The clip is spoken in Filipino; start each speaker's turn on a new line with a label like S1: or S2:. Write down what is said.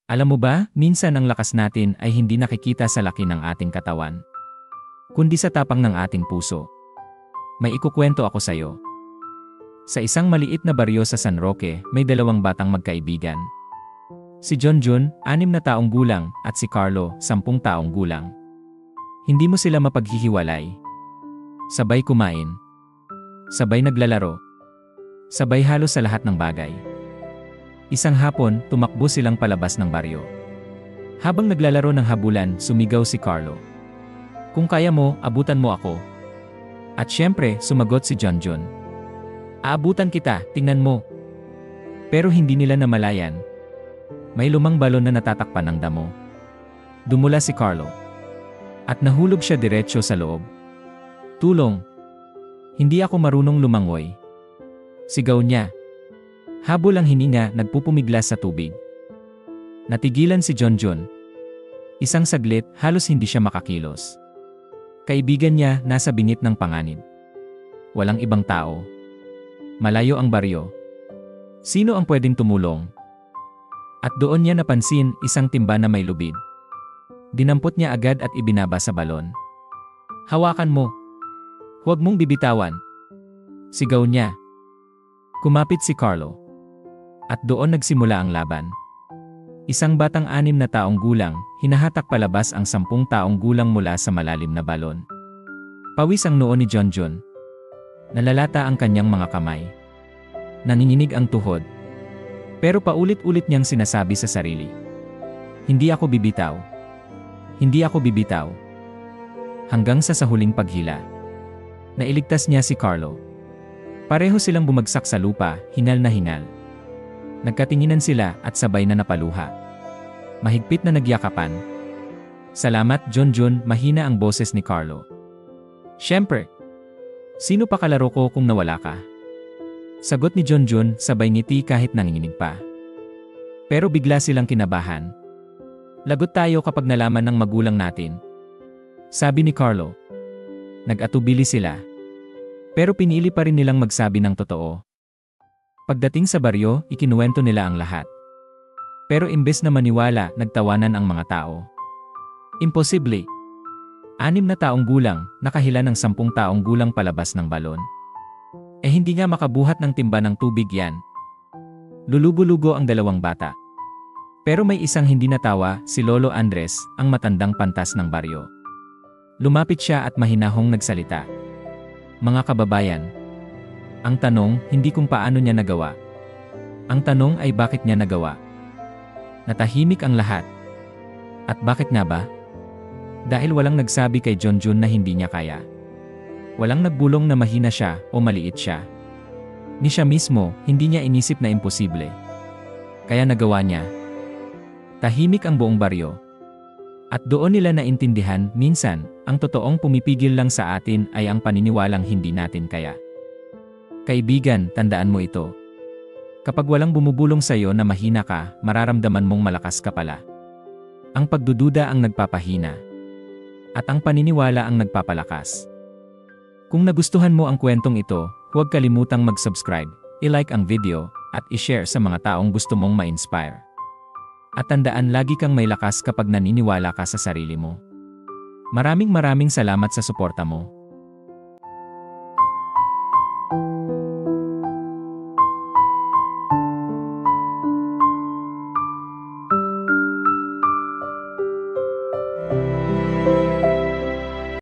S1: Alam mo ba, minsan ang lakas natin ay hindi nakikita sa laki ng ating katawan, kundi sa tapang ng ating puso. May ikukwento ako sa'yo. Sa isang maliit na baryo sa San Roque, may dalawang batang magkaibigan. Si Junjun, 6 na taong gulang, at si Carlo, 10 taong gulang. Hindi mo sila mapaghihiwalay. Sabay kumain. Sabay naglalaro. Sabay halos sa lahat ng bagay. Isang hapon, tumakbo silang palabas ng baryo. Habang naglalaro ng habulan, sumigaw si Carlo. "Kung kaya mo, abutan mo ako." At syempre, sumagot si Junjun. "Aabutan kita, tingnan mo." Pero hindi nila namalayan. May lumang balon na natatakpan ng damo. Dumula si Carlo. At nahulog siya diretsyo sa loob. "Tulong! Hindi ako marunong lumangoy." Sigaw niya. Habol ang hininga, nagpupumiglas sa tubig. Natigilan si Junjun. Isang saglit, halos hindi siya makakilos. Kaibigan niya, nasa bingit ng panganib. Walang ibang tao. Malayo ang baryo. Sino ang pwedeng tumulong? At doon niya napansin isang timba na may lubid. Dinampot niya agad at ibinaba sa balon. "Hawakan mo. Huwag mong bibitawan." Sigaw niya. Kumapit si Carlo. At doon nagsimula ang laban. Isang batang 6 na taong gulang, hinahatak palabas ang 10 taong gulang mula sa malalim na balon. Pawis ang noo ni Junjun. Nalalata ang kanyang mga kamay. Nanginginig ang tuhod. Pero paulit-ulit niyang sinasabi sa sarili, "Hindi ako bibitaw. Hindi ako bibitaw." Hanggang sa huling paghila. Nailigtas niya si Carlo. Pareho silang bumagsak sa lupa, hingal na hingal. Nagkatinginan sila at sabay na napaluha. Mahigpit na nagyakapan. "Salamat, Junjun," mahina ang boses ni Carlo. "Siyempre. Sino pa kalaro ko kung nawala ka?" Sagot ni Junjun, sabay ngiti kahit nanginginig pa. Pero bigla silang kinabahan. "Lagot tayo kapag nalaman ng magulang natin," sabi ni Carlo. Nag-atubili sila. Pero pinili pa rin nilang magsabi ng totoo. Pagdating sa baryo, ikinuwento nila ang lahat. Pero imbes na maniwala, nagtawanan ang mga tao. Imposible. 6 na taong gulang, nakahila ng 10 taong gulang palabas ng balon. Hindi nga makabuhat ng timba ng tubig yan. Lulubo-lugo ang dalawang bata. Pero may isang hindi natawa, si Lolo Andres, ang matandang pantas ng baryo. Lumapit siya at mahinahong nagsalita. "Mga kababayan, ang tanong, hindi kung paano niya nagawa. Ang tanong ay bakit niya nagawa." Natahimik ang lahat. At bakit nga ba? Dahil walang nagsabi kay Junjun na hindi niya kaya. Walang nagbulong na mahina siya o maliit siya. Ni siya mismo, hindi niya inisip na imposible. Kaya nagawa niya. Tahimik ang buong baryo. At doon nila naintindihan, minsan, ang totoong pumipigil lang sa atin ay ang paniniwalang hindi natin kaya. Kaibigan, tandaan mo ito. Kapag walang bumubulong sa'yo na mahina ka, mararamdaman mong malakas ka pala. Ang pagdududa ang nagpapahina. At ang paniniwala ang nagpapalakas. Kung nagustuhan mo ang kwentong ito, huwag kalimutang mag-subscribe, i-like ang video, at i-share sa mga taong gusto mong ma-inspire. At tandaan, lagi kang may lakas kapag naniniwala ka sa sarili mo. Maraming salamat sa suporta mo.